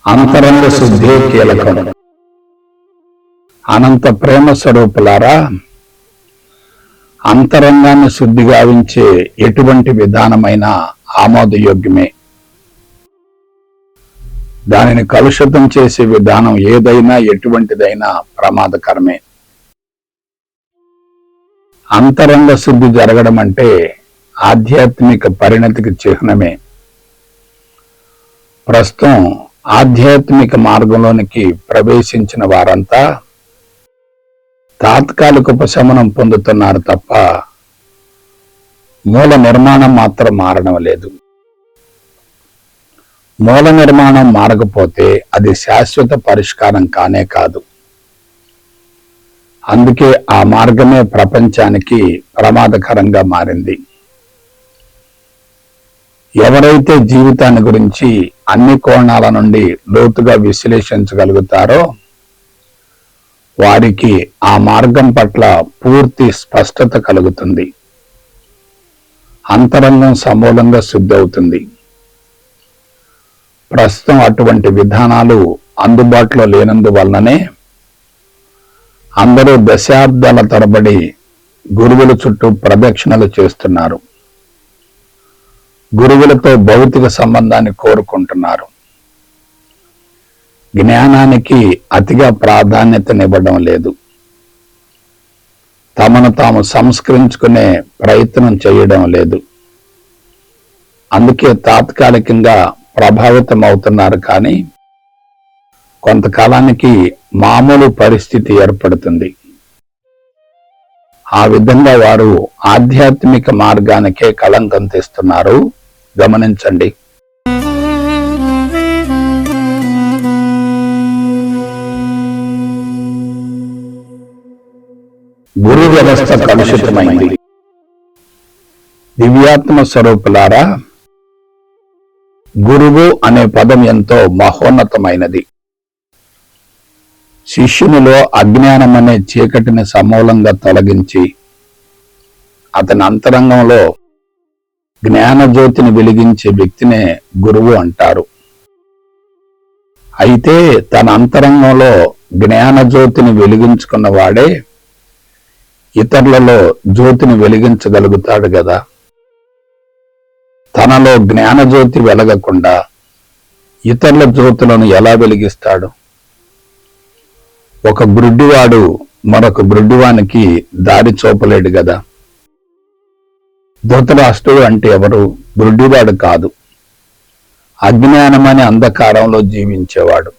అంతరంగ శుద్ధే కీలకం. అనంత ప్రేమ స్వరూపులారా, అంతరంగాన్ని శుద్ధి గావించే ఎటువంటి విధానమైన ఆమోదయోగ్యమే. దానిని కలుషితం చేసే విధానం ఏదైనా ఎటువంటిదైనా ప్రమాదకరమే. అంతరంగ శుద్ధి జరగడం అంటే ఆధ్యాత్మిక పరిణతికి చిహ్నమే. ప్రస్తుతం ఆధ్యాత్మిక మార్గంలోనికి ప్రవేశించిన వారంతా తాత్కాలిక ఉపశమనం పొందుతున్నారు తప్ప మూల నిర్మాణం మాత్రం మారడం లేదు. మూల నిర్మాణం మారకపోతే అది శాశ్వత పరిష్కారం కానే కాదు. అందుకే ఆ మార్గమే ప్రపంచానికి ప్రమాదకరంగా మారింది. ఎవరైతే జీవితాన్ని గురించి అన్ని కోణాల నుండి లోతుగా విశ్లేషించగలుగుతారో వారికి ఆ మార్గం పట్ల పూర్తి స్పష్టత కలుగుతుంది. అంతరంగం సమూలంగా శుద్ధి అవుతుంది. ప్రస్తుతం అటువంటి విధానాలు అందుబాటులో లేనందువలననే అందరూ దశాబ్దాల తరబడి గురువుల చుట్టూ ప్రదక్షిణలు చేస్తున్నారు. గురువులతో భౌతిక సంబంధాన్ని కోరుకుంటున్నారు. జ్ఞానానికి అతిగా ప్రాధాన్యతనివ్వడం లేదు. తమను తాము సంస్కరించుకునే ప్రయత్నం చేయడం లేదు. అందుకే తాత్కాలికంగా ప్రభావితం అవుతున్నారు. కానీ కొంతకాలానికి మామూలు పరిస్థితి ఏర్పడుతుంది. ఆ విధంగా వారు ఆధ్యాత్మిక మార్గానికే కళంకం తెస్తున్నారు. గమనించండి. గురు వ్యవస్థ కలుషితమైంది. దివ్యాత్మ స్వరూపులారా, గురువు అనే పదం ఎంతో మహోన్నతమైనది. శిష్యునిలో అజ్ఞానం అనే చీకటిని సమూలంగా తొలగించి అతని అంతరంగంలో జ్ఞానజ్యోతిని వెలిగించే వ్యక్తినే గురువు అంటారు. అయితే తన అంతరంగంలో జ్ఞానజ్యోతిని వెలిగించుకున్న వాడే ఇతరులలో జ్యోతిని వెలిగించగలుగుతాడు కదా. తనలో జ్ఞానజ్యోతి వెలగకుండా ఇతరుల జ్యోతులను ఎలా వెలిగిస్తాడు? ఒక గ్రుడ్డివాడు మరొక గ్రుడ్డివానికి దారి చూపలేడు కదా. ధృతరాష్ట్రుడు అంటే ఎవరు? గ్రుడ్డివాడు కాదు, అజ్ఞానమనే అంధకారంలో జీవించేవాడు.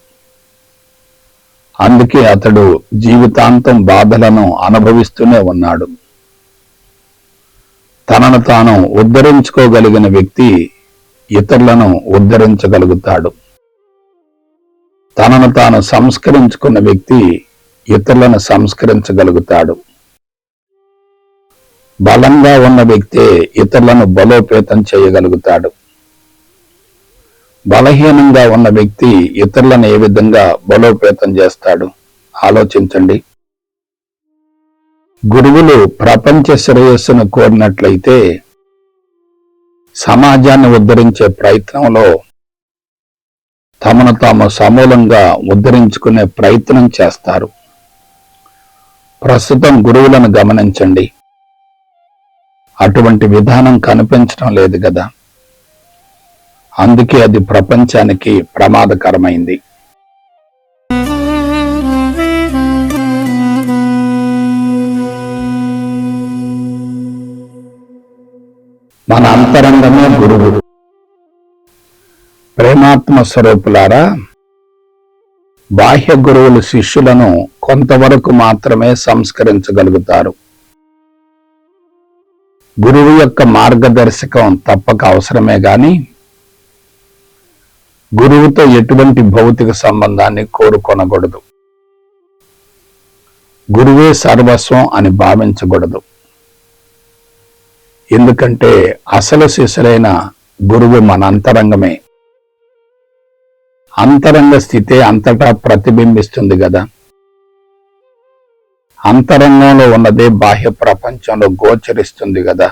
అందుకే అతడు జీవితాంతం బాధలను అనుభవిస్తూనే ఉన్నాడు. తనను తాను ఉద్ధరించుకోగలిగిన వ్యక్తి ఇతరులను ఉద్ధరించగలుగుతాడు. తనను తాను సంస్కరించుకున్న వ్యక్తి ఇతరులను సంస్కరించగలుగుతాడు. బలంగా ఉన్న వ్యక్తే ఇతరులను బలోపేతం చేయగలుగుతాడు. బలహీనంగా ఉన్న వ్యక్తి ఇతరులను ఏ విధంగా బలోపేతం చేస్తాడు? ఆలోచించండి. గురువులు ప్రపంచ శ్రేయస్సును కోరినట్లయితే సమాజాన్ని ఉద్ధరించే ప్రయత్నంలో తమను తాము సమూలంగా ఉద్ధరించుకునే ప్రయత్నం చేస్తారు. ప్రస్తుతం గురువులను గమనించండి. అటువంటి విధానం కనిపించడం లేదు కదా. అందుకే అది ప్రపంచానికి ప్రమాదకరమైంది. మన అంతరంగమే గురువు. ప్రేమాత్మ స్వరూపులారా, బాహ్య గురువులు శిష్యులను కొంతవరకు మాత్రమే సంస్కరించగలుగుతారు. గురువు యొక్క మార్గదర్శకం తప్పక అవసరమే గాని గురువుతో ఎటువంటి భౌతిక సంబంధాన్ని కోరుకొనకూడదు. గురువే సర్వస్వం అని భావించకూడదు. ఎందుకంటే అసలు శిష్యులైన గురువు మన అంతరంగమే. అంతరంగ స్థితే అంతటా ప్రతిబింబిస్తుంది కదా. అంతరంగంలో ఉన్నదే బాహ్య ప్రపంచంలో గోచరిస్తుంది కదా.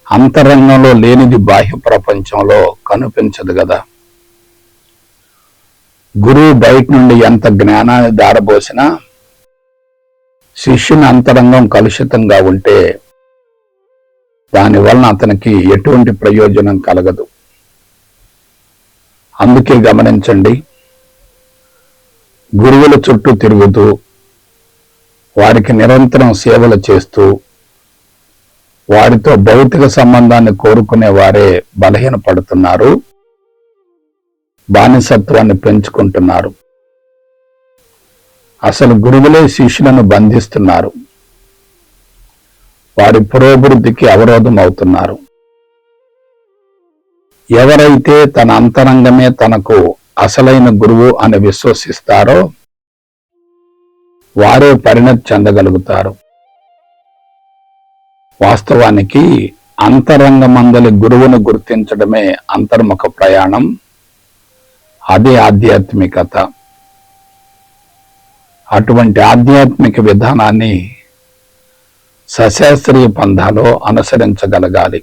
అంతరంగంలో లేనిది బాహ్య ప్రపంచంలో కనిపించదు కదా. గురువు బయట నుండి ఎంత జ్ఞానాన్ని దారబోసినా శిష్యుని అంతరంగం కలుషితంగా ఉంటే దాని వలన అతనికి ఎటువంటి ప్రయోజనం కలగదు. అందుకే గమనించండి, గురువుల చుట్టూ తిరుగుతూ వారికి నిరంతరం సేవలు చేస్తూ వారితో భౌతిక సంబంధాన్ని కోరుకునే వారే బలహీనపడుతున్నారు, బానిసత్వాన్ని పెంచుకుంటున్నారు. అసలు గురువులే శిష్యులను బంధిస్తున్నారు, వారి పురోభివృద్ధికి అవరోధం అవుతున్నారు. ఎవరైతే తన అంతరంగమే తనకు అసలైన గురువు అని విశ్వసిస్తారో వారే పరిణతి చెందగలుగుతారు. వాస్తవానికి అంతరంగమందలి గురువును గుర్తించడమే అంతర్ముఖ ప్రయాణం, అదే ఆధ్యాత్మికత. అటువంటి ఆధ్యాత్మిక విధానాన్ని సశాస్త్రీయ పంథాలో అనుసరించగలగాలి.